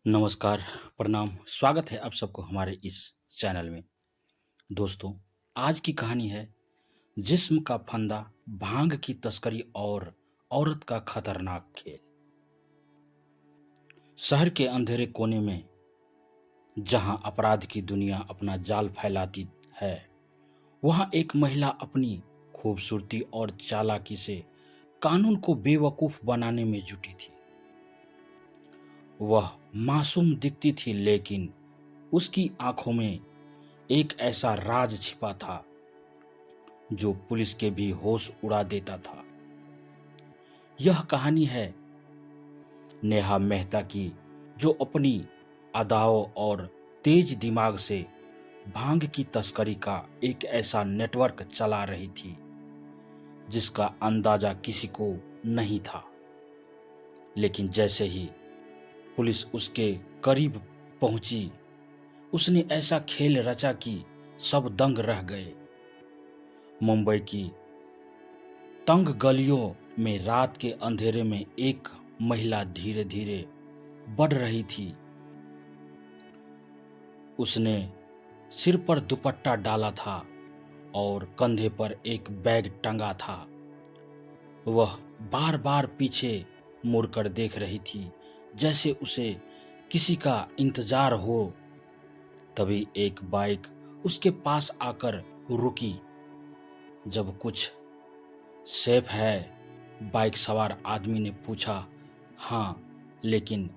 नमस्कार, प्रणाम, स्वागत है आप सबको हमारे इस चैनल में। दोस्तों, आज की कहानी है जिस्म का फंदा, भांग की तस्करी और औरत का खतरनाक खेल। शहर के अंधेरे कोने में जहां अपराध की दुनिया अपना जाल फैलाती है, वहां एक महिला अपनी खूबसूरती और चालाकी से कानून को बेवकूफ बनाने में जुटी थी। वह मासूम दिखती थी, लेकिन उसकी आंखों में एक ऐसा राज छिपा था जो पुलिस के भी होश उड़ा देता था। यह कहानी है नेहा मेहता की, जो अपनी अदाओं और तेज दिमाग से भांग की तस्करी का एक ऐसा नेटवर्क चला रही थी जिसका अंदाजा किसी को नहीं था। लेकिन जैसे ही पुलिस उसके करीब पहुंची, उसने ऐसा खेल रचा कि सब दंग रह गए। मुंबई की तंग गलियों में रात के अंधेरे में एक महिला धीरे धीरे बढ़ रही थी। उसने सिर पर दुपट्टा डाला था और कंधे पर एक बैग टंगा था। वह बार बार पीछे मुड़कर देख रही थी, जैसे उसे किसी का इंतजार हो। तभी एक बाइक उसके पास आकर रुकी। जब कुछ सेफ है? बाइक सवार आदमी ने पूछा। हाँ, लेकिन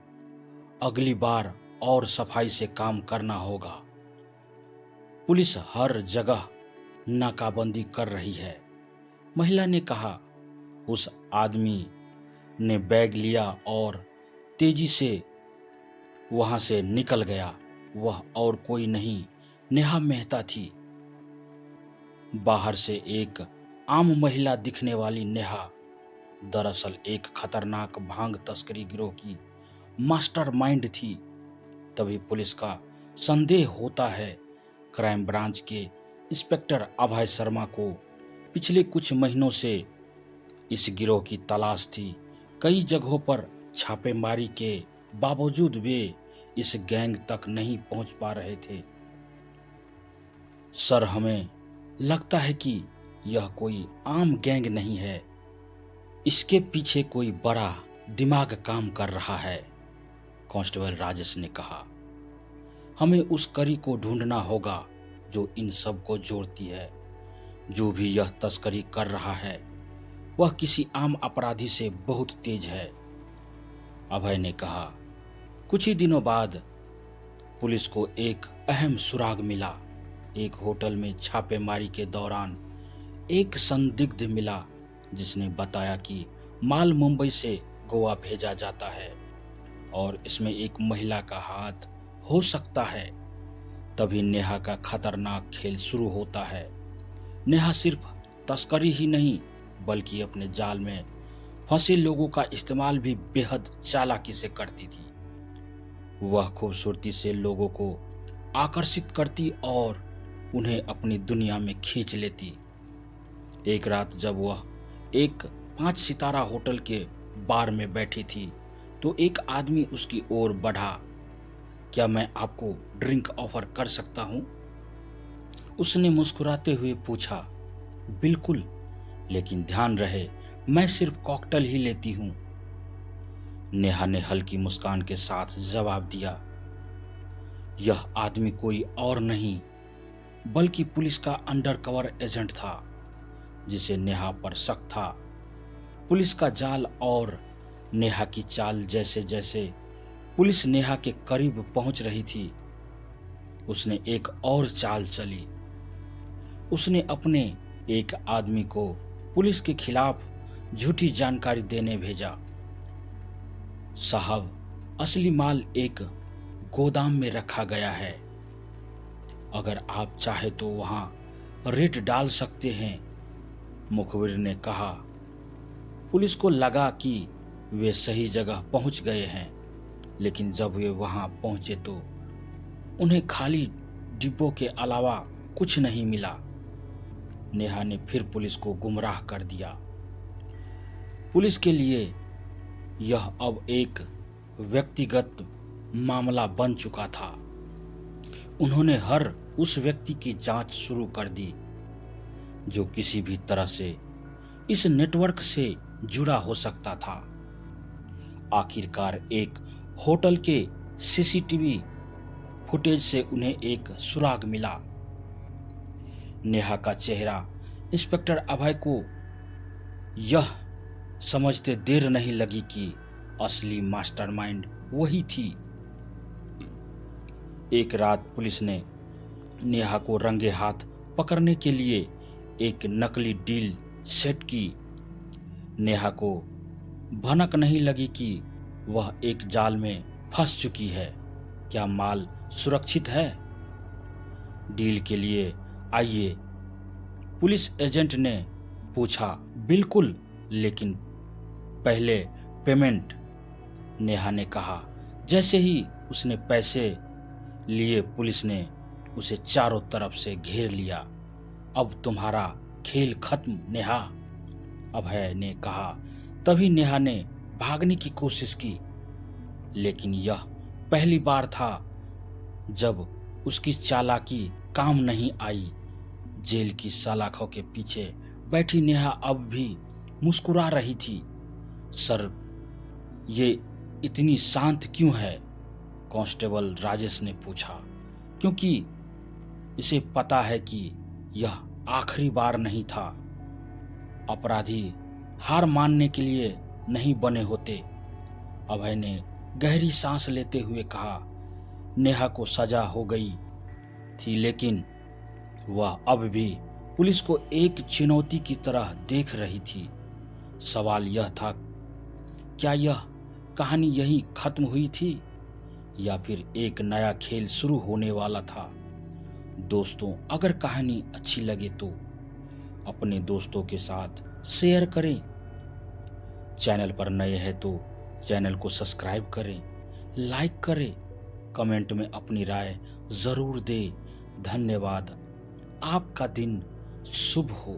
अगली बार और सफाई से काम करना होगा। पुलिस हर जगह नाकाबंदी कर रही है, महिला ने कहा। उस आदमी ने बैग लिया और तेजी से वहां से निकल गया। वह और कोई नहीं, नेहा मेहता थी। बाहर से एक आम महिला दिखने वाली नेहा दरअसल एक खतरनाक भांग तस्करी गिरोह की मास्टरमाइंड थी। तभी पुलिस का संदेह होता है। क्राइम ब्रांच के इंस्पेक्टर अभय शर्मा को पिछले कुछ महीनों से इस गिरोह की तलाश थी। कई जगहों पर छापेमारी के बावजूद वे इस गैंग तक नहीं पहुंच पा रहे थे। सर, हमें लगता है कि यह कोई आम गैंग नहीं है, इसके पीछे कोई बड़ा दिमाग काम कर रहा है, कांस्टेबल राजेश ने कहा। हमें उस कड़ी को ढूंढना होगा जो इन सब को जोड़ती है। जो भी यह तस्करी कर रहा है वह किसी आम अपराधी से बहुत तेज है, अभय ने कहा। कुछ ही दिनों बाद पुलिस को एक अहम सुराग मिला। एक होटल में छापेमारी के दौरान एक संदिग्ध मिला जिसने बताया कि माल मुंबई से गोवा भेजा जाता है और इसमें एक महिला का हाथ हो सकता है। तभी नेहा का खतरनाक खेल शुरू होता है। नेहा सिर्फ तस्करी ही नहीं, बल्कि अपने जाल में फंसे लोगों का इस्तेमाल भी बेहद चालाकी से करती थी। वह खूबसूरती से लोगों को आकर्षित करती और उन्हें अपनी दुनिया में खींच लेती। एक रात जब वह एक 5 सितारा होटल के बार में बैठी थी, तो एक आदमी उसकी ओर बढ़ा। क्या मैं आपको ड्रिंक ऑफर कर सकता हूं? उसने मुस्कुराते हुए पूछा। बिल्कुल, लेकिन ध्यान रहे मैं सिर्फ कॉकटेल ही लेती हूं, नेहा ने हल्की मुस्कान के साथ जवाब दिया। यह आदमी कोई और नहीं बल्कि पुलिस का अंडरकवर एजेंट था जिसे नेहा पर शक था। पुलिस का जाल और नेहा की चाल, जैसे जैसे पुलिस नेहा के करीब पहुंच रही थी, उसने एक और चाल चली। उसने अपने एक आदमी को पुलिस के खिलाफ झूठी जानकारी देने भेजा। साहब, असली माल एक गोदाम में रखा गया है, अगर आप चाहे तो वहां रेड डाल सकते हैं, मुखबिर ने कहा। पुलिस को लगा कि वे सही जगह पहुंच गए हैं, लेकिन जब वे वहां पहुंचे तो उन्हें खाली डिब्बों के अलावा कुछ नहीं मिला। नेहा ने फिर पुलिस को गुमराह कर दिया। पुलिस के लिए यह अब एक व्यक्तिगत मामला बन चुका था। उन्होंने हर उस व्यक्ति की जांच शुरू कर दी जो किसी भी तरह से इस नेटवर्क से जुड़ा हो सकता था। आखिरकार एक होटल के सीसीटीवी फुटेज से उन्हें एक सुराग मिला। नेहा का चेहरा इंस्पेक्टर अभय को यह समझते देर नहीं लगी कि असली मास्टरमाइंड वही थी। एक रात पुलिस ने नेहा को रंगे हाथ पकड़ने के लिए एक नकली डील सेट की। नेहा को भनक नहीं लगी कि वह एक जाल में फंस चुकी है। क्या माल सुरक्षित है? डील के लिए आइए, पुलिस एजेंट ने पूछा। बिल्कुल, लेकिन पहले पेमेंट, नेहा ने कहा। जैसे ही उसने पैसे लिए पुलिस ने उसे चारों तरफ से घेर लिया। अब तुम्हारा खेल खत्म नेहा, अभय ने कहा। तभी नेहा ने भागने की कोशिश की, लेकिन यह पहली बार था जब उसकी चालाकी काम नहीं आई। जेल की सलाखों के पीछे बैठी नेहा अब भी मुस्कुरा रही थी। सर, ये इतनी शांत क्यों है? कांस्टेबल राजेश ने पूछा। क्योंकि इसे पता है कि यह आखिरी बार नहीं था। अपराधी हार मानने के लिए नहीं बने होते, अभय ने गहरी सांस लेते हुए कहा। नेहा को सजा हो गई थी, लेकिन वह अब भी पुलिस को एक चुनौती की तरह देख रही थी। सवाल यह था, क्या यह कहानी यहीं खत्म हुई थी या फिर एक नया खेल शुरू होने वाला था? दोस्तों, अगर कहानी अच्छी लगे तो अपने दोस्तों के साथ शेयर करें। चैनल पर नए हैं तो चैनल को सब्सक्राइब करें, लाइक करें, कमेंट में अपनी राय जरूर दें। धन्यवाद। आपका दिन शुभ हो।